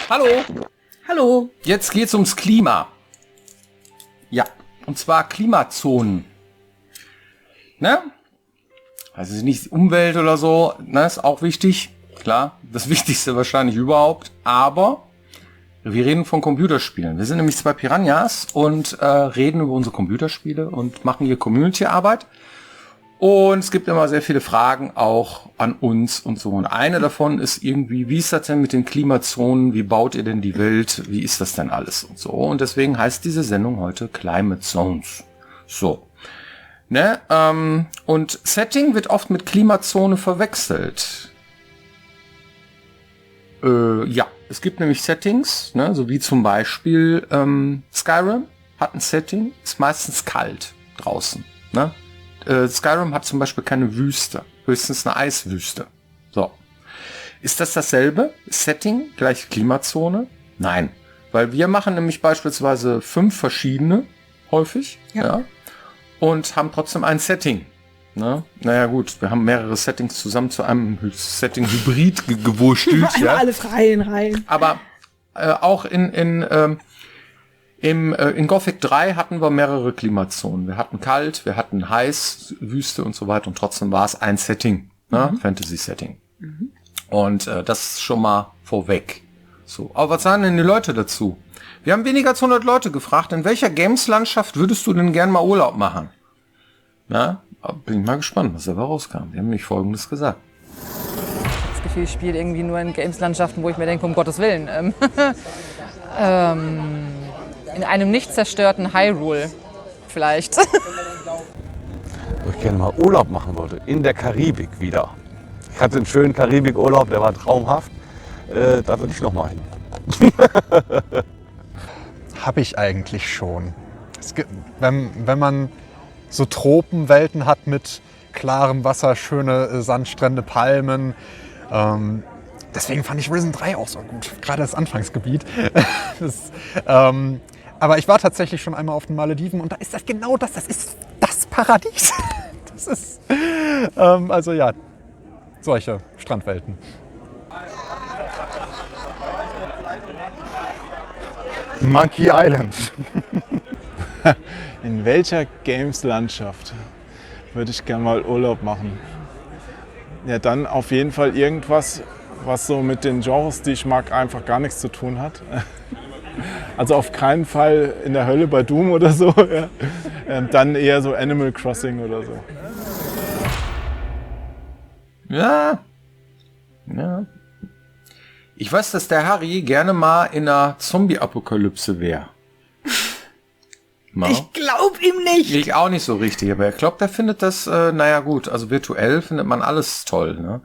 Hallo. Hallo. Jetzt geht's ums Klima. Ja, und zwar Klimazonen. Ne? Also nicht Umwelt oder so, ne, ist auch wichtig. Klar, das Wichtigste wahrscheinlich überhaupt. Aber wir reden von Computerspielen. Wir sind nämlich zwei Piranhas und reden über unsere Computerspiele und machen hier Community-Arbeit. Und es gibt immer sehr viele Fragen auch an uns und so. Und eine davon ist irgendwie, wie ist das denn mit den Klimazonen? Wie baut ihr denn die Welt? Wie ist das denn alles und so? Und deswegen heißt diese Sendung heute Climate Zones. So. Ne? Und Setting wird oft mit Klimazone verwechselt. Ja, es gibt nämlich Settings, ne? So wie zum Beispiel Skyrim hat ein Setting, ist meistens kalt draußen. Ne? Skyrim hat zum Beispiel keine Wüste, höchstens eine Eiswüste. So. Ist das dasselbe? Setting gleich Klimazone? Nein. Weil wir machen nämlich beispielsweise 5 verschiedene, häufig, ja, und haben trotzdem ein Setting. Ne? Naja gut, wir haben mehrere Settings zusammen zu einem Setting-Hybrid gewurstelt. Ja. Alles rein. Aber auch in Gothic 3 hatten wir mehrere Klimazonen. Wir hatten kalt, wir hatten heiß, Wüste und so weiter und trotzdem war es ein Setting, ne? Fantasy-Setting. Und das ist schon mal vorweg. So, aber was sagen denn die Leute dazu? Wir haben weniger als 100 Leute gefragt, in welcher Games-Landschaft würdest du denn gern mal Urlaub machen? Na, bin ich mal gespannt, was dabei rauskam. Die haben nämlich Folgendes gesagt. Das Gefühl, ich spiele irgendwie nur in Games-Landschaften, wo ich mir denke, um Gottes Willen. In einem nicht zerstörten Hyrule vielleicht. Wo ich gerne mal Urlaub machen wollte, in der Karibik wieder. Ich hatte einen schönen Karibik-Urlaub, der war traumhaft. Da würde ich noch mal hin. Habe ich eigentlich schon. Es gibt, wenn man so Tropenwelten hat mit klarem Wasser, schöne Sandstrände, Palmen. Deswegen fand ich Risen 3 auch so gut, gerade das Anfangsgebiet. Aber ich war tatsächlich schon einmal auf den Malediven und da ist das genau das ist das Paradies. Das ist, also ja, solche Strandwelten. Monkey Island. In welcher Games-Landschaft würde ich gerne mal Urlaub machen? Ja, dann auf jeden Fall irgendwas, was so mit den Genres, die ich mag, einfach gar nichts zu tun hat. Also auf keinen Fall in der Hölle bei Doom oder so. Ja. Dann eher so Animal Crossing oder so. Ja. Ich weiß, dass der Harry gerne mal in einer Zombie-Apokalypse wäre. Ich glaub ihm nicht. Ich auch nicht so richtig, aber ich glaube, der findet das, naja gut, also virtuell findet man alles toll, ne?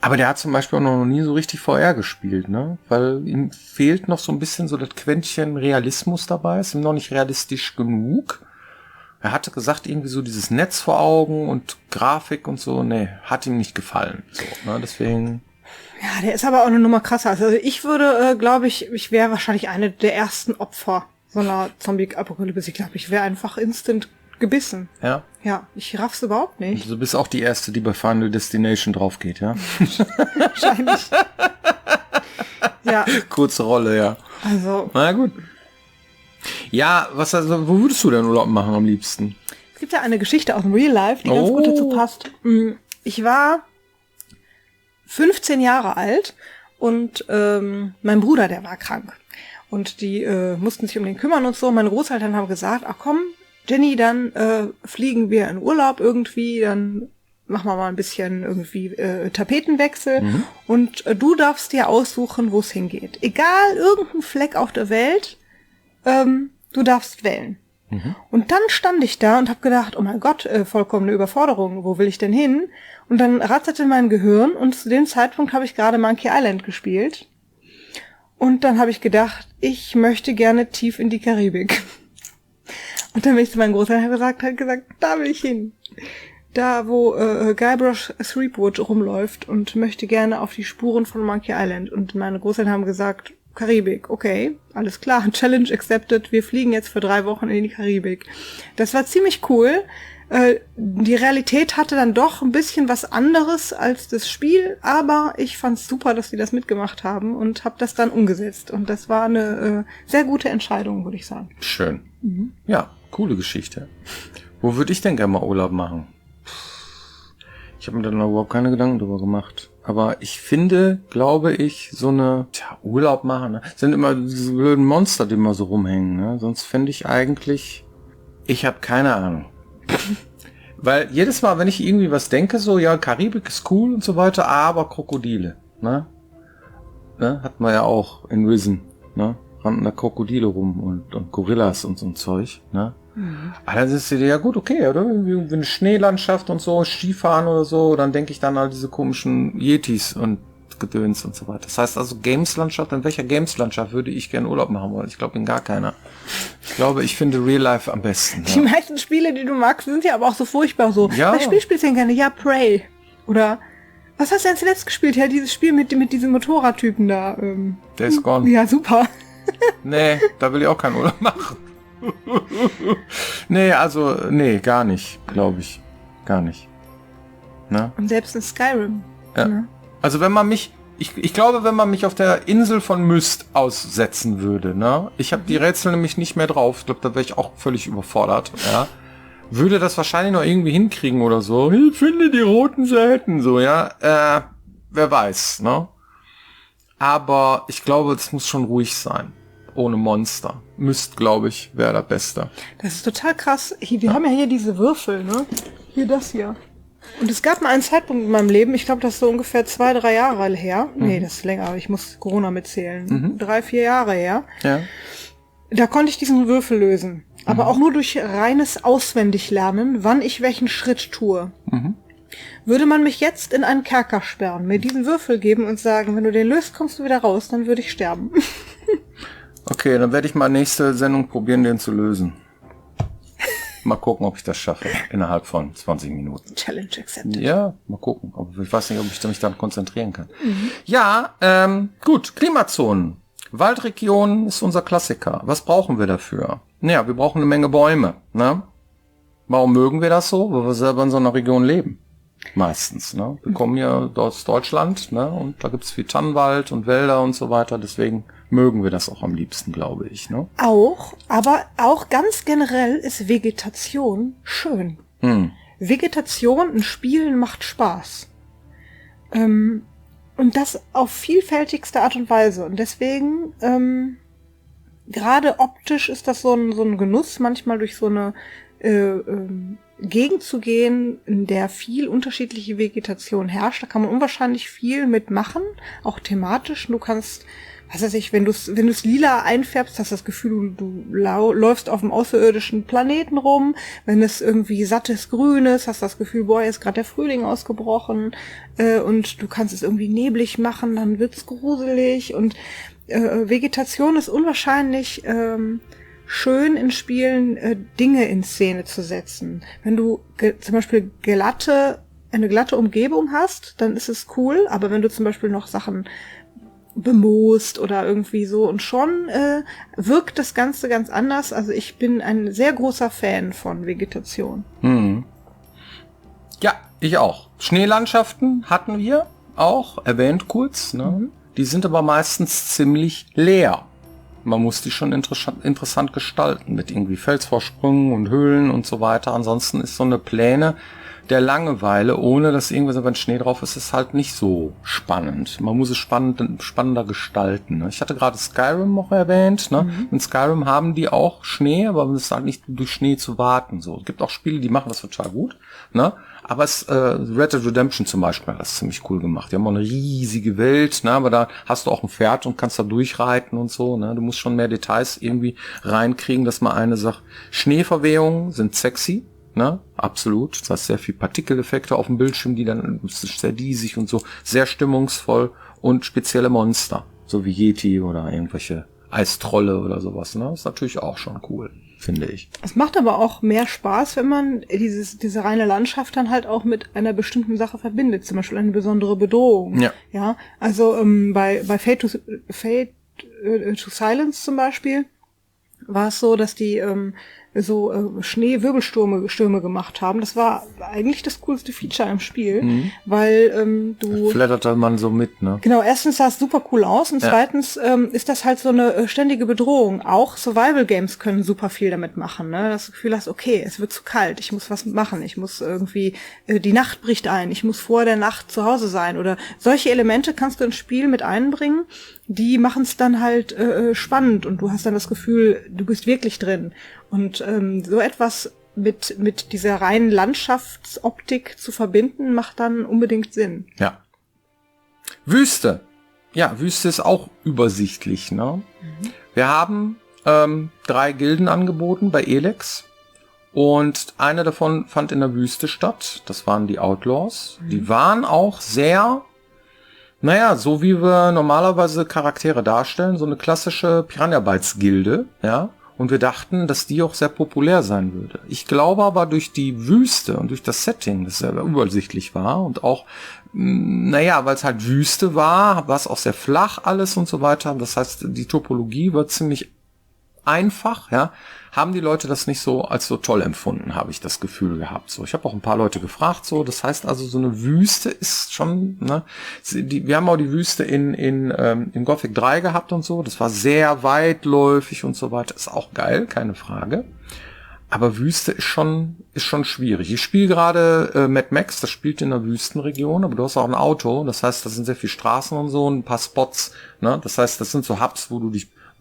Aber der hat zum Beispiel auch noch nie so richtig VR gespielt, ne? Weil ihm fehlt noch so ein bisschen so das Quäntchen Realismus dabei, ist ihm noch nicht realistisch genug. Er hatte gesagt, irgendwie so dieses Netz vor Augen und Grafik und so, nee, hat ihm nicht gefallen. So, ne? Deswegen. Ja, der ist aber auch eine Nummer krasser. Also ich würde, glaube ich wäre wahrscheinlich eine der ersten Opfer so einer Zombie-Apokalypse. Ich glaube, ich wäre einfach instant gebissen. Ja. Ja, ich raff's überhaupt nicht. Du bist auch die Erste, die bei Final Destination drauf geht, ja? Wahrscheinlich. Ja. Kurze Rolle, ja. Also. Na gut. Ja, wo würdest du denn Urlaub machen am liebsten? Es gibt ja eine Geschichte aus dem Real Life, die ganz gut dazu passt. Ich war 15 Jahre alt und mein Bruder, der war krank. Und die mussten sich um den kümmern und so. Meine Großeltern haben gesagt, ach komm, Jenny, dann fliegen wir in Urlaub irgendwie, dann machen wir mal ein bisschen irgendwie Tapetenwechsel und du darfst dir aussuchen, wo es hingeht. Egal, irgendein Fleck auf der Welt, du darfst wählen. Und dann stand ich da und habe gedacht, oh mein Gott, vollkommene Überforderung, wo will ich denn hin? Und dann ratterte mein Gehirn und zu dem Zeitpunkt habe ich gerade Monkey Island gespielt. Und dann habe ich gedacht, ich möchte gerne tief in die Karibik. Und dann bin ich zu meinen Großeltern gesagt, da will ich hin. Da, wo Guybrush Threepwood rumläuft und möchte gerne auf die Spuren von Monkey Island. Und meine Großeltern haben gesagt, Karibik, okay, alles klar, Challenge accepted, wir fliegen jetzt für 3 Wochen in die Karibik. Das war ziemlich cool. Die Realität hatte dann doch ein bisschen was anderes als das Spiel, aber ich fand's super, dass die das mitgemacht haben und habe das dann umgesetzt. Und das war eine sehr gute Entscheidung, würde ich sagen. Schön. Ja, coole Geschichte. Wo würde ich denn gerne mal Urlaub machen? Ich habe mir da noch überhaupt keine Gedanken drüber gemacht. Aber ich finde, glaube ich, so eine Urlaub machen, ne? Sind immer diese blöden Monster, die immer so rumhängen. Ne? Sonst finde ich eigentlich, ich habe keine Ahnung. Weil jedes Mal, wenn ich irgendwie was denke, so, ja, Karibik ist cool und so weiter, aber Krokodile, ne? Hatten wir ja auch in Risen, ne? Rannten da Krokodile rum und Gorillas und so ein Zeug, ne? Also ist ja gut, okay, oder? Wie eine Schneelandschaft und so, Skifahren oder so, dann denke ich dann an diese komischen Yetis und Gedöns und so weiter. Das heißt also Games-Landschaft, in welcher Games-Landschaft würde ich gerne Urlaub machen wollen? Ich glaube in gar keiner. Ich glaube, ich finde Real Life am besten. Die meisten Spiele, die du magst, sind ja aber auch so furchtbar so. Ja. Das Spiel spielst du denn gerne? Ja, Prey. Oder, was hast du denn zuletzt gespielt? Ja, dieses Spiel mit diesem Motorradtypen da. Days Gone. Ja, super. Nee, da will ich auch keinen Urlaub machen. Nee, gar nicht, glaube ich. Gar nicht. Ne? Und selbst in Skyrim. Ja. Ne? Also wenn man mich, ich glaube, wenn man mich auf der Insel von Myst aussetzen würde, ne? Ich habe die Rätsel nämlich nicht mehr drauf. Ich glaube, da wäre ich auch völlig überfordert, ja. Würde das wahrscheinlich noch irgendwie hinkriegen oder so. Ich finde die roten Seiten so, ja. Wer weiß, ne? Aber ich glaube, es muss schon ruhig sein. Ohne Monster. Myst, glaube ich, wäre das Beste. Das ist total krass. Wir haben ja hier diese Würfel, ne? Hier das hier. Und es gab mal einen Zeitpunkt in meinem Leben, ich glaube, das ist so ungefähr 2-3 Jahre her. Nee, das ist länger, aber ich muss Corona mitzählen. 3-4 Jahre her. Ja. Da konnte ich diesen Würfel lösen. Aber auch nur durch reines Auswendiglernen, wann ich welchen Schritt tue. Würde man mich jetzt in einen Kerker sperren, mir diesen Würfel geben und sagen, wenn du den löst, kommst du wieder raus, dann würde ich sterben. Okay, dann werde ich mal nächste Sendung probieren, den zu lösen. Mal gucken, ob ich das schaffe. Innerhalb von 20 Minuten. Challenge accepted. Ja, mal gucken. Aber ich weiß nicht, ob ich mich dann konzentrieren kann. Ja, gut. Klimazonen. Waldregionen ist unser Klassiker. Was brauchen wir dafür? Naja, wir brauchen eine Menge Bäume. Ne? Warum mögen wir das so? Weil wir selber in so einer Region leben. Meistens. Ne? Wir kommen ja aus Deutschland, ne? Und da gibt's viel Tannenwald und Wälder und so weiter. Deswegen mögen wir das auch am liebsten, glaube ich. Ne? Auch, aber auch ganz generell ist Vegetation schön. Vegetation in Spielen macht Spaß. Und das auf vielfältigste Art und Weise. Und deswegen, gerade optisch ist das so ein Genuss, manchmal durch so eine Gegend zu gehen, in der viel unterschiedliche Vegetation herrscht. Da kann man unwahrscheinlich viel mitmachen, auch thematisch. Du kannst, was weiß ich, wenn du es lila einfärbst, hast du das Gefühl, du läufst auf einem außerirdischen Planeten rum. Wenn es irgendwie sattes Grün ist, hast du das Gefühl, boah, jetzt ist gerade der Frühling ausgebrochen. Und du kannst es irgendwie neblig machen, dann wird's gruselig. Und Vegetation ist unwahrscheinlich schön in Spielen Dinge in Szene zu setzen. Wenn du zum Beispiel eine glatte Umgebung hast, dann ist es cool, aber wenn du zum Beispiel noch Sachen bemoost oder irgendwie so und schon wirkt das Ganze ganz anders. Also ich bin ein sehr großer Fan von Vegetation. Ja, ich auch. Schneelandschaften hatten wir auch, erwähnt kurz. Ne? Die sind aber meistens ziemlich leer. Man muss die schon interessant gestalten mit irgendwie Felsvorsprüngen und Höhlen und so weiter. Ansonsten ist so eine Pläne der Langeweile, ohne dass irgendwas, wenn Schnee drauf ist, ist halt nicht so spannend. Man muss es spannender gestalten. Ne? Ich hatte gerade Skyrim noch erwähnt. Ne? In Skyrim haben die auch Schnee, aber es ist halt nicht durch Schnee zu warten. So, es gibt auch Spiele, die machen das total gut. Ne? Aber Red Dead Redemption zum Beispiel hat das ziemlich cool gemacht. Die haben auch eine riesige Welt, ne? Aber da hast du auch ein Pferd und kannst da durchreiten und so. Ne? Du musst schon mehr Details irgendwie reinkriegen, dass man eine Sache. Schneeverwehungen sind sexy, ne? Absolut. Das heißt sehr viel Partikeleffekte auf dem Bildschirm, die dann sehr diesig und so, sehr stimmungsvoll und spezielle Monster, so wie Yeti oder irgendwelche Eistrolle oder sowas. Ne? Das ist natürlich auch schon cool, finde ich. Es macht aber auch mehr Spaß, wenn man diese reine Landschaft dann halt auch mit einer bestimmten Sache verbindet, zum Beispiel eine besondere Bedrohung. Ja, also bei Fade to Silence zum Beispiel war es so, dass die Schneewirbelstürme gemacht haben. Das war eigentlich das coolste Feature im Spiel, weil du... Flattert dann man so mit, ne? Genau, erstens sah es super cool aus und zweitens ist das halt so eine ständige Bedrohung. Auch Survival-Games können super viel damit machen, ne? Das Gefühl hast, okay, es wird zu kalt, ich muss was machen, ich muss irgendwie, die Nacht bricht ein, ich muss vor der Nacht zu Hause sein oder solche Elemente kannst du ins Spiel mit einbringen, die machen es dann halt spannend und du hast dann das Gefühl, du bist wirklich drin. Und so etwas mit dieser reinen Landschaftsoptik zu verbinden, macht dann unbedingt Sinn. Ja. Wüste. Ja, Wüste ist auch übersichtlich, ne? Wir haben 3 Gilden angeboten bei Elex. Und eine davon fand in der Wüste statt. Das waren die Outlaws. Die waren auch sehr, so wie wir normalerweise Charaktere darstellen, so eine klassische Piranha Bytes Gilde, ja. Und wir dachten, dass die auch sehr populär sein würde. Ich glaube aber durch die Wüste und durch das Setting, das sehr übersichtlich war und auch, weil es halt Wüste war es auch sehr flach alles und so weiter. Das heißt, die Topologie war ziemlich einfach, ja, haben die Leute das nicht so als so toll empfunden, habe ich das Gefühl gehabt. So, ich habe auch ein paar Leute gefragt, so, das heißt also, so eine Wüste ist schon, ne, wir haben auch die Wüste in Gothic 3 gehabt und so, das war sehr weitläufig und so weiter, ist auch geil, keine Frage. Aber Wüste ist schon schwierig. Ich spiele gerade Mad Max, das spielt in der Wüstenregion, aber du hast auch ein Auto, das heißt, das sind sehr viele Straßen und so, ein paar Spots, ne, das heißt, das sind so Hubs, wo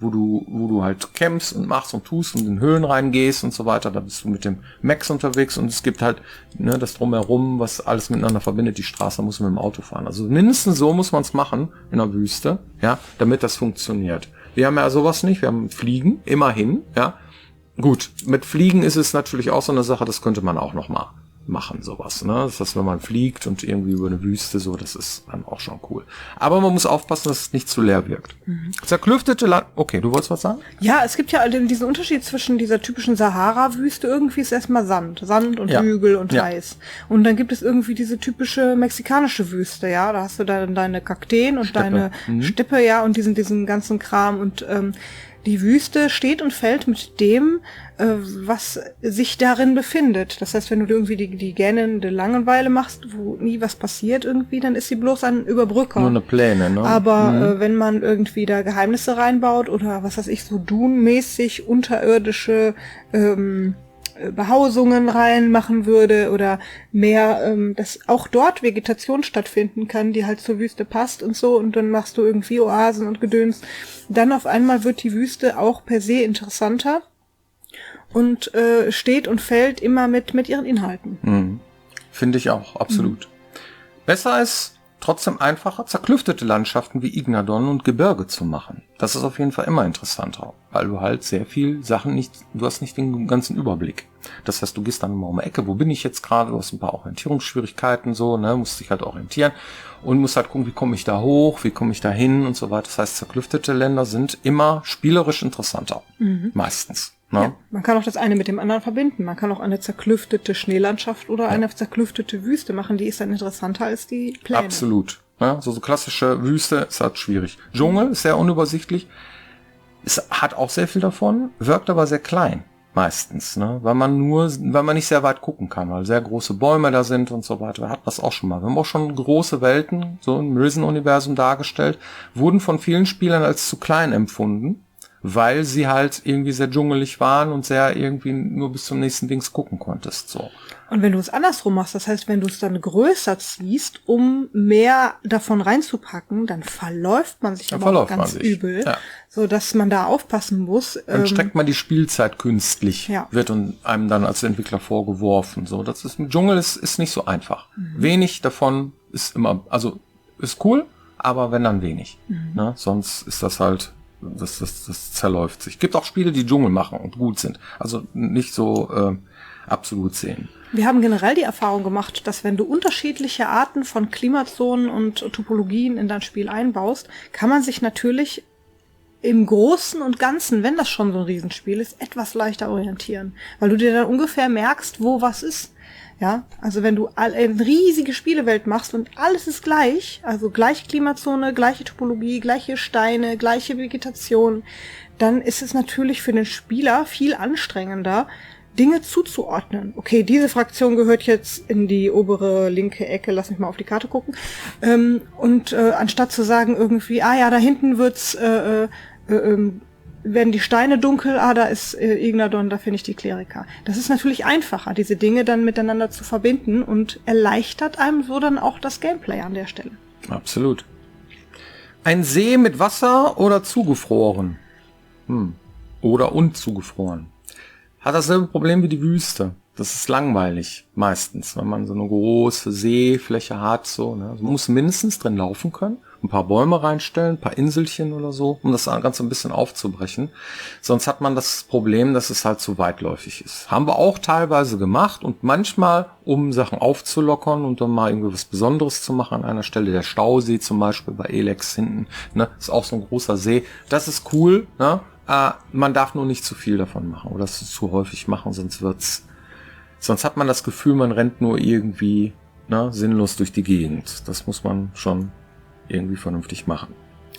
du halt campst und machst und tust und in Höhlen reingehst und so weiter. Da bist du mit dem Max unterwegs und es gibt halt das Drumherum, was alles miteinander verbindet. Die Straße muss man mit dem Auto fahren. Also mindestens so muss man es machen in der Wüste, ja, damit das funktioniert. Wir haben ja sowas nicht. Wir haben Fliegen, immerhin, ja. Gut, mit Fliegen ist es natürlich auch so eine Sache, das könnte man auch noch mal machen, sowas, ne? Das heißt, wenn man fliegt und irgendwie über eine Wüste, so, das ist dann auch schon cool. Aber man muss aufpassen, dass es nicht zu leer wirkt. Zerklüftete Land... Okay, du wolltest was sagen? Ja, es gibt ja diesen Unterschied zwischen dieser typischen Sahara-Wüste, irgendwie ist erstmal Sand und Hügel und weiß. Und dann gibt es irgendwie diese typische mexikanische Wüste, ja, da hast du dann deine Kakteen und deine Steppe, ja, und diesen ganzen Kram und die Wüste steht und fällt mit dem, was sich darin befindet. Das heißt, wenn du irgendwie die gähnende Langeweile machst, wo nie was passiert irgendwie, dann ist sie bloß ein Überbrücker. Nur eine Pläne, ne? Aber wenn man irgendwie da Geheimnisse reinbaut oder was weiß ich, so Dune-mäßig unterirdische Behausungen reinmachen würde oder mehr, dass auch dort Vegetation stattfinden kann, die halt zur Wüste passt und so und dann machst du irgendwie Oasen und Gedöns. Dann auf einmal wird die Wüste auch per se interessanter und steht und fällt immer mit ihren Inhalten. Finde ich auch, absolut. Besser ist trotzdem einfacher, zerklüftete Landschaften wie Ignadon und Gebirge zu machen. Das ist auf jeden Fall immer interessanter, weil du halt sehr viel Sachen du hast nicht den ganzen Überblick. Das heißt, du gehst dann mal um die Ecke, wo bin ich jetzt gerade, du hast ein paar Orientierungsschwierigkeiten, so, ne, musst dich halt orientieren und musst halt gucken, wie komme ich da hoch, wie komme ich da hin und so weiter. Das heißt, zerklüftete Länder sind immer spielerisch interessanter. Meistens. Ne? Ja, man kann auch das eine mit dem anderen verbinden. Man kann auch eine zerklüftete Schneelandschaft oder eine zerklüftete Wüste machen. Die ist dann interessanter als die Pläne. Absolut. Ja, so klassische Wüste ist halt schwierig. Dschungel ist sehr unübersichtlich. Es hat auch sehr viel davon, wirkt aber sehr klein. Meistens, ne? Weil man nicht sehr weit gucken kann, weil sehr große Bäume da sind und so weiter. Hat das auch schon mal. Wir haben auch schon große Welten, so im Risen-Universum dargestellt, wurden von vielen Spielern als zu klein empfunden, weil sie halt irgendwie sehr dschungelig waren und sehr irgendwie nur bis zum nächsten Dings gucken konntest, so. Und wenn du es andersrum machst, das heißt, wenn du es dann größer ziehst, um mehr davon reinzupacken, dann verläuft man sich aber auch ganz übel, so dass man da aufpassen muss. Dann streckt man die Spielzeit künstlich, wird einem dann als Entwickler vorgeworfen, so. Das ist, mit Dschungel ist nicht so einfach. Wenig davon ist immer, also, ist cool, aber wenn dann wenig, ne? Sonst ist das halt, das zerläuft sich. Gibt auch Spiele, die Dschungel machen und gut sind. Also nicht so absolut sehen. Wir haben generell die Erfahrung gemacht, dass wenn du unterschiedliche Arten von Klimazonen und Topologien in dein Spiel einbaust, kann man sich natürlich im Großen und Ganzen, wenn das schon so ein Riesenspiel ist, etwas leichter orientieren. Weil du dir dann ungefähr merkst, wo was ist. Ja, also wenn du eine riesige Spielewelt machst und alles ist gleich, also gleiche Klimazone, gleiche Topologie, gleiche Steine, gleiche Vegetation, dann ist es natürlich für den Spieler viel anstrengender, Dinge zuzuordnen. Okay, diese Fraktion gehört jetzt in die obere linke Ecke, lass mich mal auf die Karte gucken. Und anstatt zu sagen irgendwie, da hinten werden die Steine dunkel, da ist Ignadon, da finde ich die Kleriker. Das ist natürlich einfacher, diese Dinge dann miteinander zu verbinden und erleichtert einem so dann auch das Gameplay an der Stelle. Absolut. Ein See mit Wasser oder zugefroren? Oder unzugefroren. Hat dasselbe Problem wie die Wüste. Das ist langweilig, meistens, wenn man so eine große Seefläche hat, so, ne? Also man muss mindestens drin laufen können, ein paar Bäume reinstellen, ein paar Inselchen oder so, um das Ganze ein bisschen aufzubrechen. Sonst hat man das Problem, dass es halt zu weitläufig ist. Haben wir auch teilweise gemacht und manchmal, um Sachen aufzulockern und dann mal irgendwie was Besonderes zu machen an einer Stelle, der Stausee zum Beispiel bei Elex hinten, ne, ist auch so ein großer See. Das ist cool, ne? Man darf nur nicht zu viel davon machen oder es zu häufig machen, sonst hat man das Gefühl, man rennt nur irgendwie sinnlos durch die Gegend. Das muss man schon irgendwie vernünftig machen.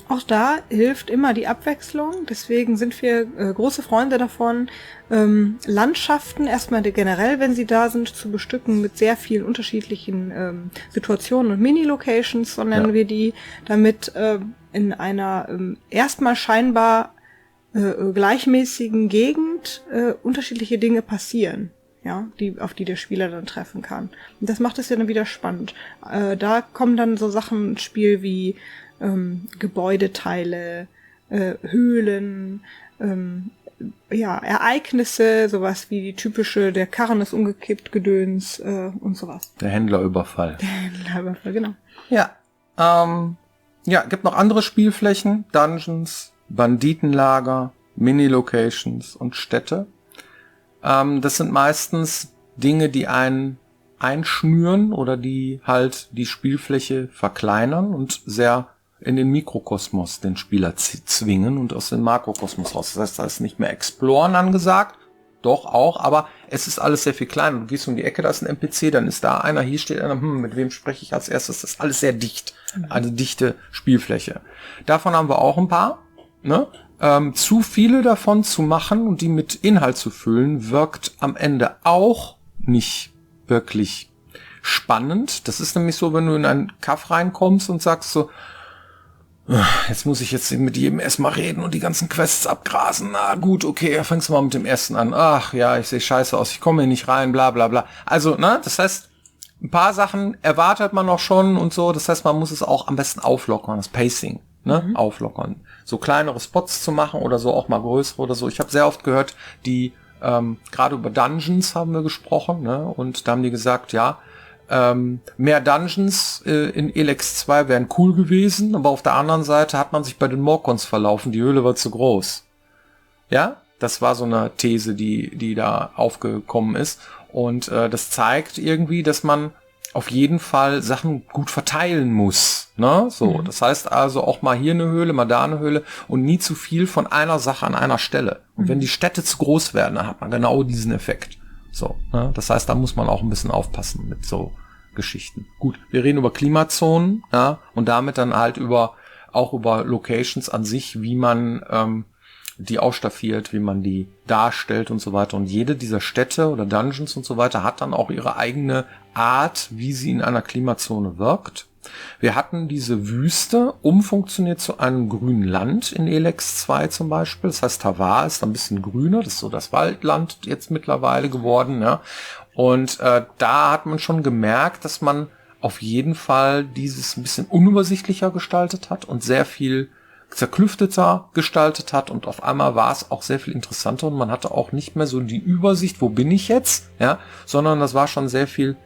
Auch da hilft immer die Abwechslung. Deswegen sind wir große Freunde davon, Landschaften erstmal generell, wenn sie da sind, zu bestücken mit sehr vielen unterschiedlichen Situationen und Mini-Locations, so nennen wir die, damit in einer erstmal scheinbar gleichmäßigen Gegend unterschiedliche Dinge passieren. Ja, auf die der Spieler dann treffen kann. Und das macht es ja dann wieder spannend. Da kommen dann so Sachen ins Spiel wie Gebäudeteile, Höhlen, Ereignisse, sowas wie die typische, der Karren ist umgekippt, Gedöns und sowas. Der Händlerüberfall. Der Händlerüberfall, genau. Ja, gibt noch andere Spielflächen, Dungeons, Banditenlager, Mini-Locations und Städte. Das sind meistens Dinge, die einen einschnüren oder die halt die Spielfläche verkleinern und sehr in den Mikrokosmos den Spieler zwingen und aus dem Makrokosmos raus. Das heißt, da ist nicht mehr Exploren angesagt, doch auch, aber es ist alles sehr viel kleiner. Du gehst um die Ecke, da ist ein NPC, dann ist da einer, hier steht einer, mit wem spreche ich als erstes? Das ist alles sehr dicht, eine dichte Spielfläche. Davon haben wir auch ein paar, ne? Zu viele davon zu machen und die mit Inhalt zu füllen, wirkt am Ende auch nicht wirklich spannend. Das ist nämlich so, wenn du in einen Kaff reinkommst und sagst so, jetzt muss ich jetzt mit jedem erstmal reden und die ganzen Quests abgrasen. Na gut, okay, fängst du mal mit dem ersten an. Ach ja, ich sehe scheiße aus, ich komme hier nicht rein, bla bla bla. Also, das heißt, ein paar Sachen erwartet man noch schon und so. Das heißt, man muss es auch am besten auflockern, das Pacing. Auflockern. So kleinere Spots zu machen oder so auch mal größere oder so. Ich habe sehr oft gehört, die gerade über Dungeons haben wir gesprochen, ne? Und da haben die gesagt, mehr Dungeons in Elex 2 wären cool gewesen, aber auf der anderen Seite hat man sich bei den Morkons verlaufen, die Höhle war zu groß. Ja, das war so eine These, die da aufgekommen ist. Und das zeigt irgendwie, dass man auf jeden Fall Sachen gut verteilen muss. Ne? So, das heißt also auch mal hier eine Höhle, mal da eine Höhle und nie zu viel von einer Sache an einer Stelle. Und wenn die Städte zu groß werden, dann hat man genau diesen Effekt. So, ne? Das heißt, da muss man auch ein bisschen aufpassen mit so Geschichten. Gut, wir reden über Klimazonen, ja, und damit dann halt auch über Locations an sich, wie man die ausstaffiert, wie man die darstellt und so weiter. Und jede dieser Städte oder Dungeons und so weiter hat dann auch ihre eigene Art, wie sie in einer Klimazone wirkt. Wir hatten diese Wüste umfunktioniert zu einem grünen Land in Elex 2 zum Beispiel. Das heißt, Tavar ist ein bisschen grüner. Das ist so das Waldland jetzt mittlerweile geworden. Ja. Und da hat man schon gemerkt, dass man auf jeden Fall dieses ein bisschen unübersichtlicher gestaltet hat und sehr viel zerklüfteter gestaltet hat und auf einmal war es auch sehr viel interessanter und man hatte auch nicht mehr so die Übersicht, wo bin ich jetzt, ja, sondern das war schon sehr viel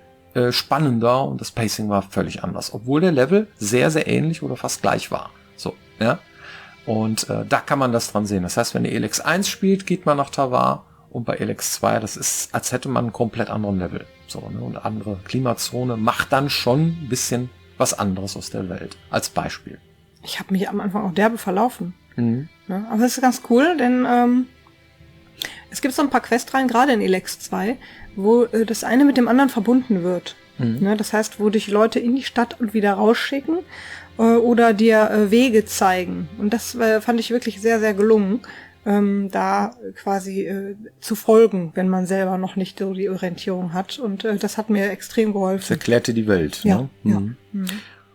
spannender und das Pacing war völlig anders, obwohl der Level sehr, sehr ähnlich oder fast gleich war. So, ja. Und da kann man das dran sehen. Das heißt, wenn ihr Elex 1 spielt, geht man nach Tavar und bei Elex 2, das ist, als hätte man einen komplett anderen Level. So, ne? Und andere Klimazone macht dann schon ein bisschen was anderes aus der Welt. Als Beispiel. Ich habe mich am Anfang auch derbe verlaufen. Ne? Aber das ist ganz cool, denn Es gibt so ein paar Questreihen, gerade in Elex 2, wo das eine mit dem anderen verbunden wird. Ne, das heißt, wo dich Leute in die Stadt und wieder rausschicken oder dir Wege zeigen. Und das fand ich wirklich sehr, sehr gelungen, da quasi zu folgen, wenn man selber noch nicht so die Orientierung hat. Und das hat mir extrem geholfen. Das erklärte die Welt. Ja, Ne?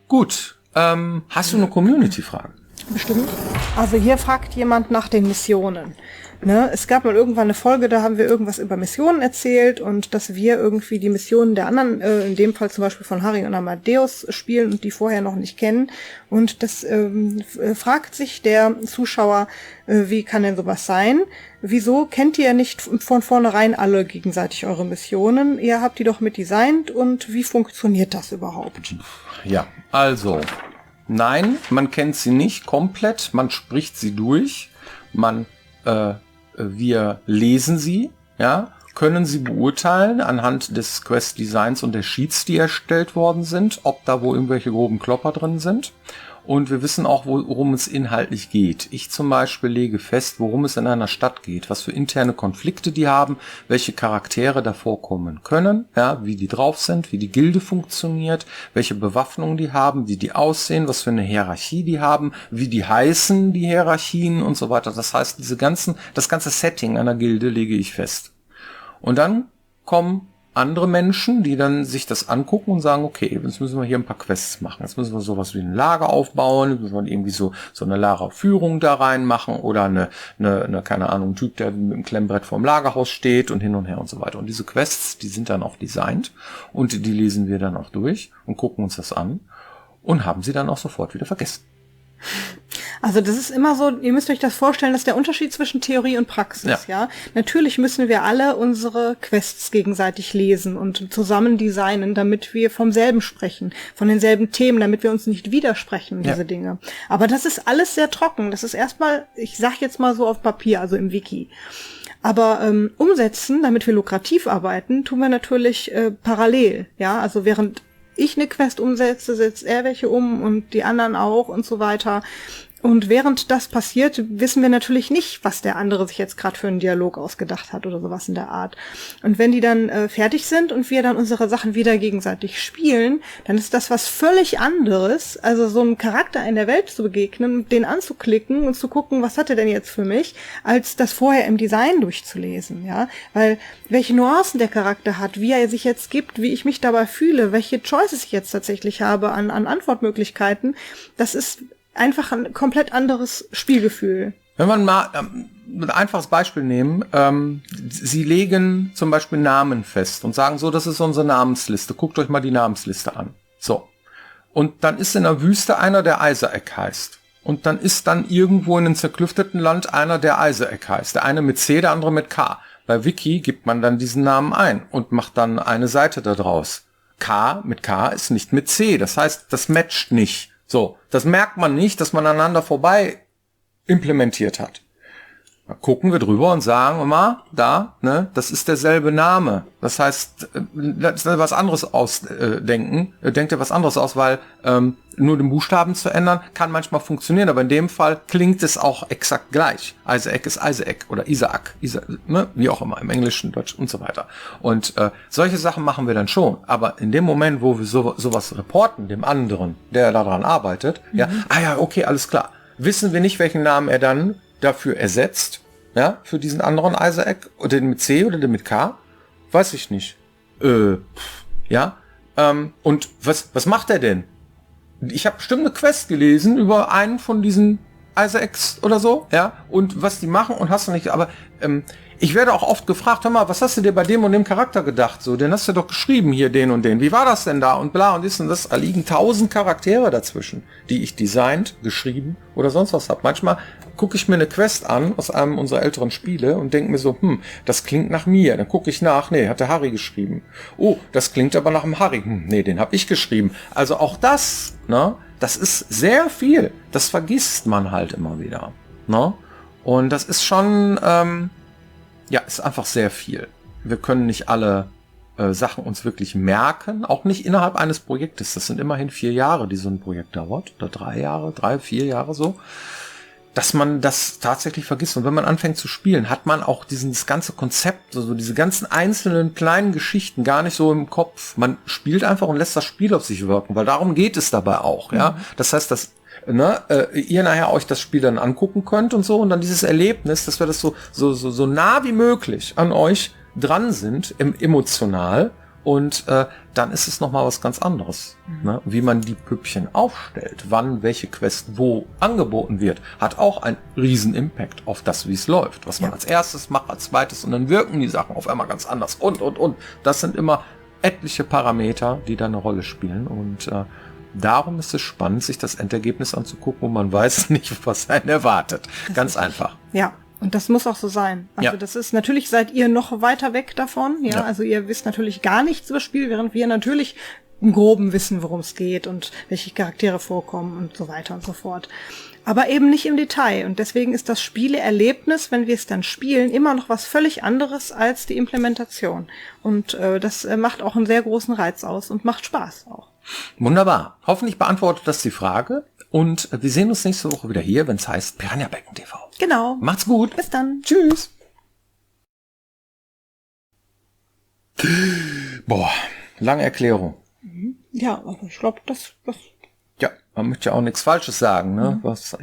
Gut. Hast du eine Community-Frage? Bestimmt. Also hier fragt jemand nach den Missionen. Ne? Es gab mal irgendwann eine Folge, da haben wir irgendwas über Missionen erzählt und dass wir irgendwie die Missionen der anderen, in dem Fall zum Beispiel von Harry und Amadeus, spielen und die vorher noch nicht kennen. Und das fragt sich der Zuschauer, wie kann denn sowas sein? Wieso kennt ihr nicht von vornherein alle gegenseitig eure Missionen? Ihr habt die doch mit designt und wie funktioniert das überhaupt? Ja, also, nein, man kennt sie nicht komplett, man spricht sie durch, wir lesen sie, ja, können sie beurteilen anhand des Quest-Designs und der Sheets, die erstellt worden sind, ob da wo irgendwelche groben Klopper drin sind. Und wir wissen auch, worum es inhaltlich geht. Ich zum Beispiel lege fest, worum es in einer Stadt geht, was für interne Konflikte die haben, welche Charaktere da vorkommen können, ja, wie die drauf sind, wie die Gilde funktioniert, welche Bewaffnung die haben, wie die aussehen, was für eine Hierarchie die haben, wie die heißen, die Hierarchien und so weiter. Das heißt, das ganze Setting einer Gilde lege ich fest. Und dann kommen andere Menschen, die dann sich das angucken und sagen, okay, jetzt müssen wir hier ein paar Quests machen. Jetzt müssen wir sowas wie ein Lager aufbauen, jetzt müssen wir irgendwie so eine Lagerführung da reinmachen oder eine, keine Ahnung, ein Typ, der mit dem Klemmbrett vorm Lagerhaus steht und hin und her und so weiter. Und diese Quests, die sind dann auch designt und die lesen wir dann auch durch und gucken uns das an und haben sie dann auch sofort wieder vergessen. Also das ist immer so, ihr müsst euch das vorstellen, das ist der Unterschied zwischen Theorie und Praxis, ja. Natürlich müssen wir alle unsere Quests gegenseitig lesen und zusammen designen, damit wir vom selben sprechen, von denselben Themen, damit wir uns nicht widersprechen, diese Dinge. Aber das ist alles sehr trocken. Das ist erstmal, ich sag jetzt mal so auf Papier, also im Wiki. Aber umsetzen, damit wir lukrativ arbeiten, tun wir natürlich parallel, ja. Also während ich eine Quest umsetze, setzt er welche um und die anderen auch und so weiter. Und während das passiert, wissen wir natürlich nicht, was der andere sich jetzt gerade für einen Dialog ausgedacht hat oder sowas in der Art. Und wenn die dann fertig sind und wir dann unsere Sachen wieder gegenseitig spielen, dann ist das was völlig anderes, also so einem Charakter in der Welt zu begegnen, den anzuklicken und zu gucken, was hat er denn jetzt für mich, als das vorher im Design durchzulesen, ja, weil welche Nuancen der Charakter hat, wie er sich jetzt gibt, wie ich mich dabei fühle, welche Choices ich jetzt tatsächlich habe an Antwortmöglichkeiten, das ist einfach ein komplett anderes Spielgefühl. Wenn man mal ein einfaches Beispiel nehmen, Sie legen zum Beispiel Namen fest und sagen so, das ist unsere Namensliste, guckt euch mal die Namensliste an. So. Und dann ist in der Wüste einer, der Isaac heißt. Und dann ist dann irgendwo in einem zerklüfteten Land einer, der Isaac heißt. Der eine mit C, der andere mit K. Bei Wiki gibt man dann diesen Namen ein und macht dann eine Seite da draus. K mit K ist nicht mit C. Das heißt, das matcht nicht. So, das merkt man nicht, dass man aneinander vorbei implementiert hat. Da gucken wir drüber und sagen immer, da, ne, das ist derselbe Name. Das heißt, das ist was anderes ausdenken. Denkt ihr was anderes aus, weil nur den Buchstaben zu ändern, kann manchmal funktionieren, aber in dem Fall klingt es auch exakt gleich. Isaac ist Isaac oder Isaac, ne, wie auch immer, im Englischen, Deutsch und so weiter. Und solche Sachen machen wir dann schon. Aber in dem Moment, wo wir sowas reporten, dem anderen, der daran arbeitet, ja, okay, alles klar. Wissen wir nicht, welchen Namen er dann dafür ersetzt, ja, für diesen anderen Isaac, oder den mit C oder den mit K, weiß ich nicht. Ja, und was macht er denn? Ich habe bestimmt eine Quest gelesen über einen von diesen Isaacs oder so, ja, und was die machen und hast du nicht, aber ich werde auch oft gefragt, hör mal, was hast du dir bei dem und dem Charakter gedacht? So, den hast du doch geschrieben hier, den und den. Wie war das denn da? Und bla und ist und das. Da liegen 1000 Charaktere dazwischen, die ich designt, geschrieben oder sonst was habe. Manchmal gucke ich mir eine Quest an aus einem unserer älteren Spiele und denke mir so, das klingt nach mir. Dann gucke ich nach, nee, hat der Harry geschrieben. Oh, das klingt aber nach dem Harry. Nee, den habe ich geschrieben. Also auch das, ne, das ist sehr viel. Das vergisst man halt immer wieder. Ne? Und das ist schon, ist einfach sehr viel. Wir können nicht alle Sachen uns wirklich merken, auch nicht innerhalb eines Projektes. Das sind immerhin 4 Jahre, die so ein Projekt dauert. Oder 3 Jahre, 3, 4 Jahre so. dass man das tatsächlich vergisst. Und wenn man anfängt zu spielen, hat man auch dieses ganze Konzept, also diese ganzen einzelnen kleinen Geschichten gar nicht so im Kopf. Man spielt einfach und lässt das Spiel auf sich wirken, weil darum geht es dabei auch, ja. Das heißt, dass ihr nachher euch das Spiel dann angucken könnt und so und dann dieses Erlebnis, dass wir das so nah wie möglich an euch dran sind, emotional. Und dann ist es nochmal was ganz anderes. Ne? Wie man die Püppchen aufstellt, wann welche Quest wo angeboten wird, hat auch einen riesen Impact auf das, wie es läuft. Was man als erstes macht, als zweites und dann wirken die Sachen auf einmal ganz anders und. Das sind immer etliche Parameter, die da eine Rolle spielen und darum ist es spannend, sich das Endergebnis anzugucken und man weiß nicht, was einen erwartet. Ganz einfach. Ja. Und das muss auch so sein. Also das ist, natürlich seid ihr noch weiter weg davon, ja. Also ihr wisst natürlich gar nichts über das Spiel, während wir natürlich im Groben wissen, worum es geht und welche Charaktere vorkommen und so weiter und so fort. Aber eben nicht im Detail. Und deswegen ist das Spieleerlebnis, wenn wir es dann spielen, immer noch was völlig anderes als die Implementation. Und das macht auch einen sehr großen Reiz aus und macht Spaß auch. Wunderbar. Hoffentlich beantwortet das die Frage. Und wir sehen uns nächste Woche wieder hier, wenn es heißt Piranha Becken TV. Genau. Macht's gut. Bis dann. Tschüss. Boah, lange Erklärung. Ja, aber ich glaube, das Ja, man möchte ja auch nichts Falsches sagen, ne? Was